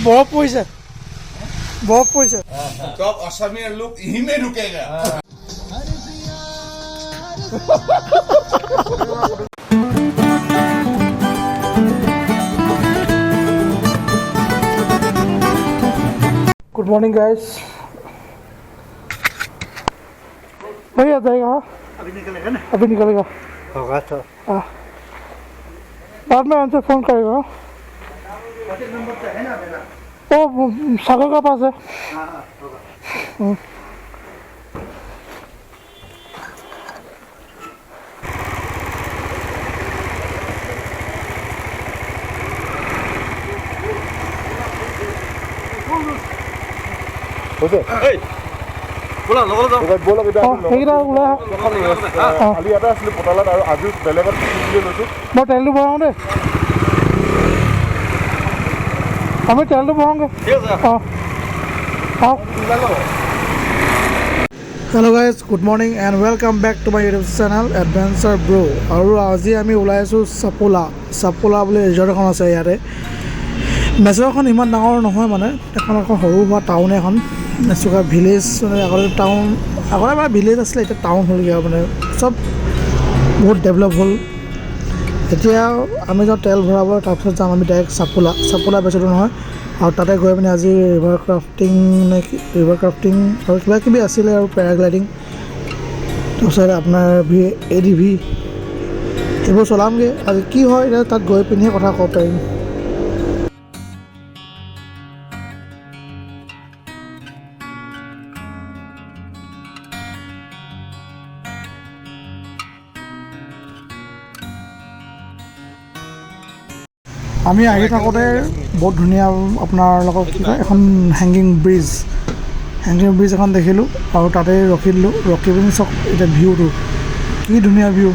बर्फ পৰিছে बर्फ পৰিছে सब असमिया लोग यहीं में रुकेगा गुड मॉर्निंग गाइस भैया जाएगा अभी निकलेगा होगा तो बाद में आंसर फोन करेगा नंबर तो है ना मेरा वो सागर का पास है होगा बोला लगल जाओ बोला बिदा সেইটা ওলাই খালি এটা আছিল পটালাত আৰু আজি বেলেগত কিনি লৈছো মই তেলটো ভৰাওঁ দেই আমি তেলটো ভৰাওঁগৈ hello guys good morning and welcome back to my YouTube channel Adventure Bro और আজি আমি ওলাই আছোঁ চাপোলা বুলি ৰিজৰ্ট এখন আছে ইয়াতে মেচুকাখন ইমান ডাঙৰ নহয় মানে এখন সৰু হোৱা টাউন এখন মেচুকা ভিলেজ মানে আগতে টাউন আগতে মানে ভিলেজ আছিলে এতিয়া টাউন হ'লগৈ মানে চব বহুত ডেভেলপ হ'ল এতিয়া আমি যাওঁ তেল ভৰাবলৈ তাৰপিছত যাম আমি ডাইৰেক্ট চাপোলা বেছিটো নহয় আৰু তাতে গৈ পিনে আজি ৰিভাৰ ক্ৰাফটিং আৰু কিবা কিবি আছিলে আৰু পেৰাগ্লাইডিং তাৰপিছত আপোনাৰ ADV এইবোৰ চলামগৈ আজি কি হয় এতিয়া তাত গৈ পিনেহে কথা ক'ব পাৰিম আমি আহি থাকোঁতে বহুত ধুনীয়া আপোনাৰ লগত কি কয় এখন হেংগিং ব্ৰিজ এখন দেখিলোঁ আৰু তাতে ৰখি দিলোঁ ৰখি পিনি চাওক এতিয়া ভিউটো কি ধুনীয়া ভিউ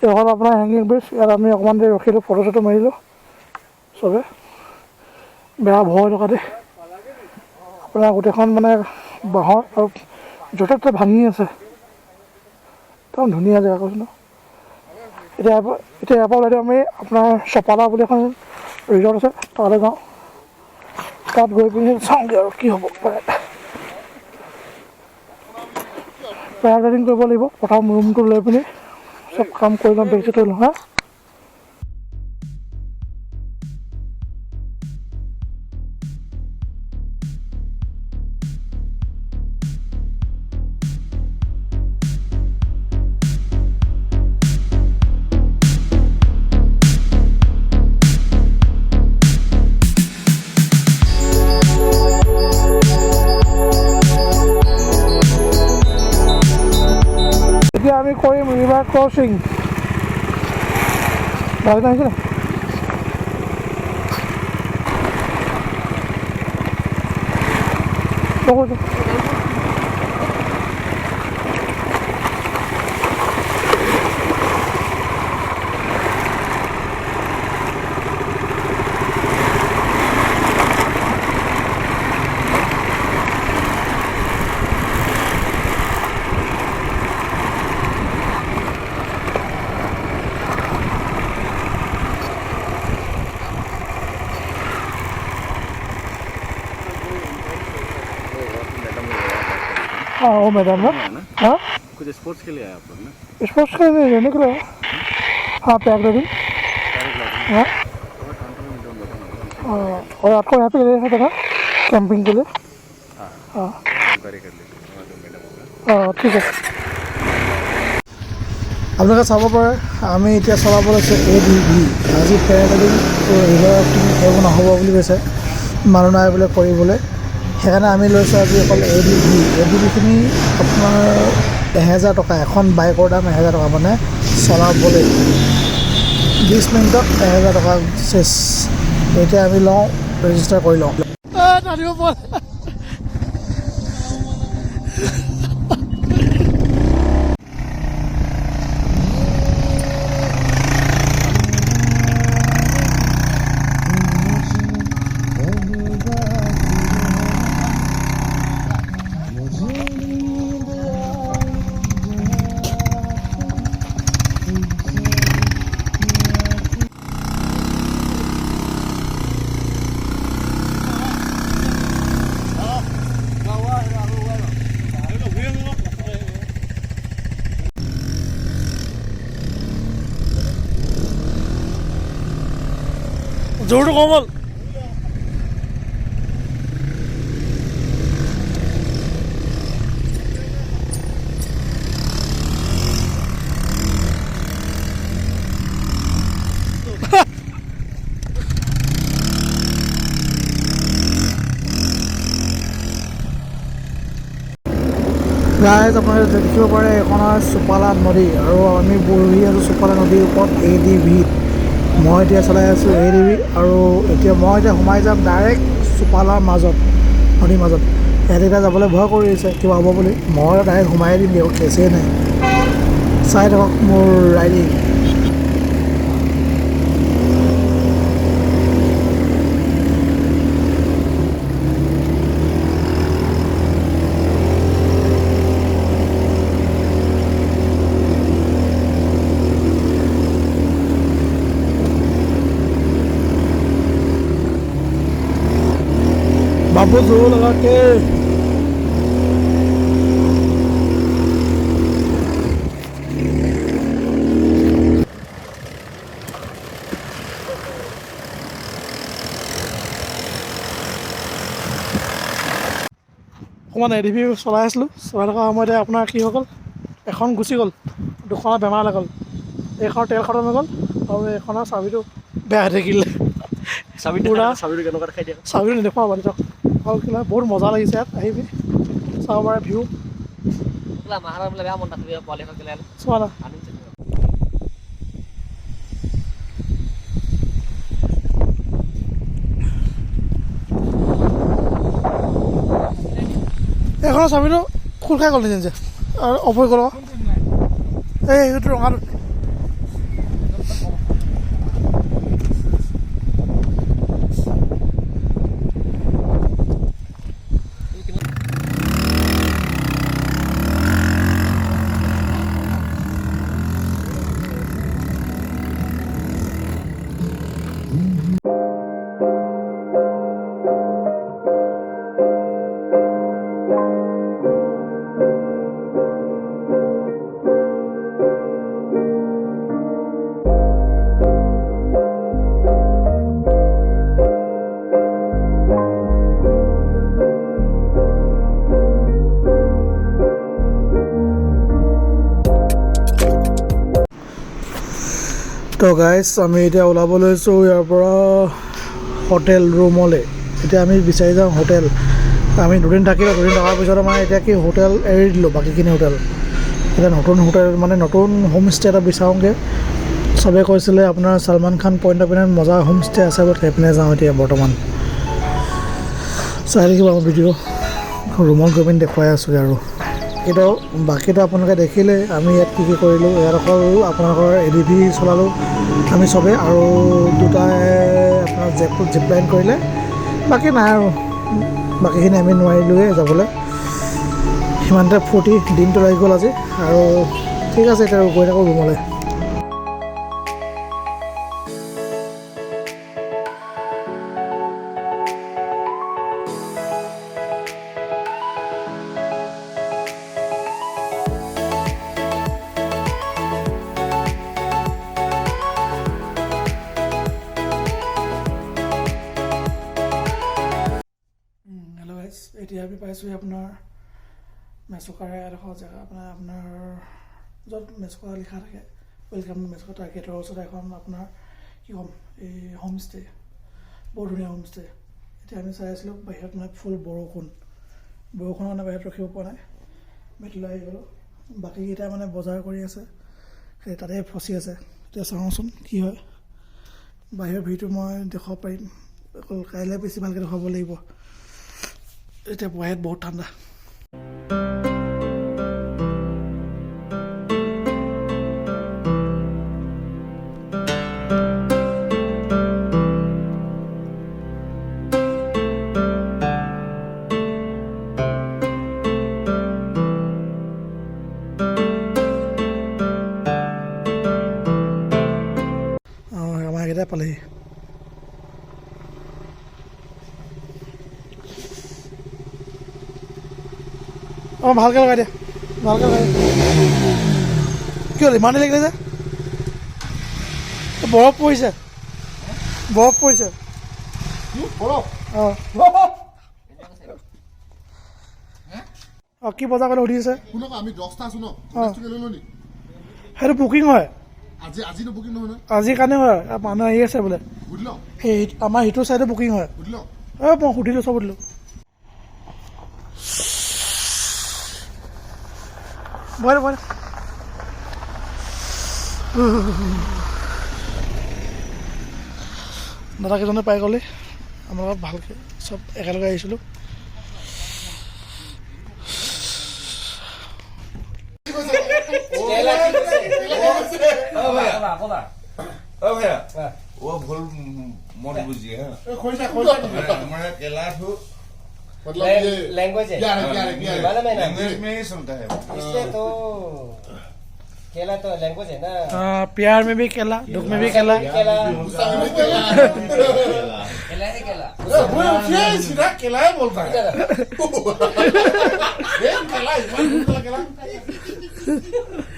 এখন আপোনাৰ হেংগিং ব্ৰিজ ইয়াত আমি অকণমান দেৰি ৰখিলোঁ ফটো চটো মাৰিলোঁ চবে বেয়া ভয় থকা দেই আপোনাৰ গোটেইখন মানে বাঁহৰ আৰু য'তে ত'তে ভাঙি আছে একদম ধুনীয়া জেগা কৈছোঁ ন এতিয়া ইয়াৰ পৰা ওলাই দিওঁ আমি আপোনাৰ চুপালা বুলি এখন ৰিজৰ্ট আছে তালৈ যাওঁ তাত গৈ পিনি চাওঁগৈ আৰু কি হ'ব পেৰাগ্লাইডিং কৰিব লাগিব প্ৰথম ৰুমটো লৈ পিনি सब काम कर लो बेच तो लो हाँ আমি কৰিম ৰিভাৰ ক্ৰচিং ভালে আহিছে নে हाँ वो मैदान में हाँ कुछ स्पोर्ट्स के लिए आया आप लोग ना स्पोर्ट्स के लिए निकले हाँ पैराग्लाइडिंग हाँ और आपको यहाँ पे ले सकते हैं कैंपिंग के लिए हाँ हाँ ठीक है আপোনালোকে চাব পাৰে আমি এতিয়া চলাব লৈছোঁ ADV আজি পেৰাগ্লাইডিং ৰিভাৰ ৰাফটিং এইবোৰ নহ'ব বুলি কৈছে মানুহ নাই বোলে কৰিবলৈ সেইকাৰণে আমি লৈছোঁ আজি অকল ADVখিনি আপোনাৰ 1000 টকা এখন বাইকৰ দাম 1000 টকা মানে চলাবলৈ 20 মিনিটত 1000 টকা চেছ এতিয়া আমি লওঁ ৰেজিষ্টাৰ কৰি লওঁ জোৰটো কম হ'ল গাইজ আপোনালোকে দেখিব পাৰে এখন হয় চুপালা নদী আৰু আমি বহি আছোঁ চুপালা নদীৰ ওপৰত ADV-ত মই এতিয়া চলাই আছোঁ ADV আৰু মই এতিয়া সোমাই যাম ডাইৰেক্ট চুপালাৰ মাজত নদীৰ মাজত ইয়াত এতিয়া যাবলৈ ভয় কৰি আছে কিবা হ'ব বুলি মই ডাইৰেক্ট সোমাই দিম দিয়ক কেছেই নাই চাই থাকক মোৰ ৰাইডিং बाबू जोर लगा के অকণমান ADV চলাই আছিলোঁ চলাই থকা সময়তে আপোনাৰ কি হৈ গ'ল এখন গুচি গ'ল দুখনৰ বেমাৰ লাগল এইখনৰ তেল খতম হৈ গ'ল আৰু এইখনৰ চাবিটো বেয়া হৈ থাকিলে চাবিটো কেনেকুৱা দেখাই দিয়া চাবিটো নেদেখুৱাব বাৰু দিয়ক আৰু কিবা বহুত মজা লাগিছে ইয়াত আহিবি চাব পাৰে ভিউ চোৱা না এইখনৰ চাবিটো খোল খাই গ'ল নিজে আৰু অফ হৈ গ'ল এইটো ৰঙাটো তো গাইজ আমি এতিয়া ওলাব লৈছোঁ ইয়াৰ পৰা হোটেল ৰুমলৈ এতিয়া আমি বিচাৰি যাওঁ হোটেল আমি দুদিন থাকিলোঁ দুদিন থকাৰ পিছত মানে এতিয়া কি হোটেল এৰি দিলোঁ বাকীখিনি হোটেল এতিয়া নতুন হোটেল মানে নতুন হোমষ্টে এটা বিচাৰোঁগৈ চবে কৈছিলে আপোনাৰ সলমান খান পইণ্ট অফ ভিউত মজা হোমষ্টে আছে বুলি সেইপিনে যাওঁ এতিয়া বৰ্তমান চাই থাকিব আমাৰ ভিডিঅ' ৰুমত গৈ পিনি দেখুৱাই আছোঁগৈ আৰু কিন্তু বাকীটো আপোনালোকে দেখিলে আমি ইয়াত কি কৰিলোঁ ইয়াত অকল আপোনালোকৰ ADV চলালোঁ আমি চবেই আৰু দুটাই আপোনাৰ জিপলাইন কৰিলে বাকী নাই আৰু বাকীখিনি আমি নোৱাৰিলোঁৱে যাবলৈ সিমানতে ফূৰ্তি দিনটো লাগি গ'ল আজি আৰু ঠিক আছে এতিয়া গৈ থাকোঁ ৰুমলৈ এতিয়া আমি পাইছোঁ আপোনাৰ মেচুকাৰ এডোখৰ জেগা আপোনাৰ য'ত মেচুকা লিখা থাকে ৱেলকাম টু মেচুকা তাৰ গেটৰ ওচৰত এখন আপোনাৰ কি ক'ম এই হোমষ্টে বৰ ধুনীয়া হোমষ্টে এতিয়া আমি চাই আছিলোঁ বাহিৰত মানে ফুল বৰষুণৰ মানে বাহিৰত ৰখিব পৰা নাই মেটলৈ আহি গ'লোঁ বাকীকেইটা মানে বজাৰ কৰি আছে সেই তাতে ফচি আছে এতিয়া চাওঁচোন কি হয় বাহিৰৰ ভিউটো মই দেখুৱাব পাৰিম অকল কাইলৈ বেছি ভালকৈ দেখুৱাব লাগিব এতিয়া বাহিৰত বহুত ঠাণ্ডা আমাৰ এইকেইটা পালেহি অঁ ভালকৈ লগাই দিয়া ভালকৈ লগাই দিয়া কি হ'ল ইমান দেৰি লাগিলে যে বৰফ পৰিছে বৰফ পৰিছে বৰফ অঁ অঁ কি বজাৰ কৰিলে সুধিছে শুনক আমি 10টা আছো ন অঁ লৈ লওঁ নি সেইটো বুকিং হয় আজিতো বুকিং নহয় ন আজিৰ কাৰণে হয় মানুহ আহি আছে বোলে সুধি লওঁ সেই আমাৰ সিটো চাইডে বুকিং হয় সুধি লওঁ মই সুধিলোঁ চব সুধিলোঁ বই দাদাকেইজনে পাই গ'লে আমাৰ লগত ভালকৈ চব একেলগে আহিছিলোঁ ओ भैया वो भूल मत बुझिए हमारा केला तो मतलब ये लैंग्वेज है क्या मालूम है ना लैंग्वेज में ही सुनता है इसलिए तो केला तो लैंग्वेज है ना प्यार में भी केला दुख में भी केला केला केला केला है केला ये सीधा केला ही बोलता है ये केला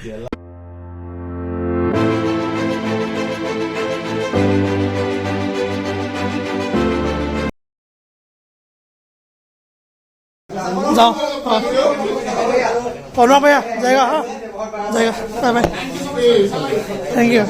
केला जाओ पौना भैया जाएगा हाँ जाएगा बाय बाय थैंक यू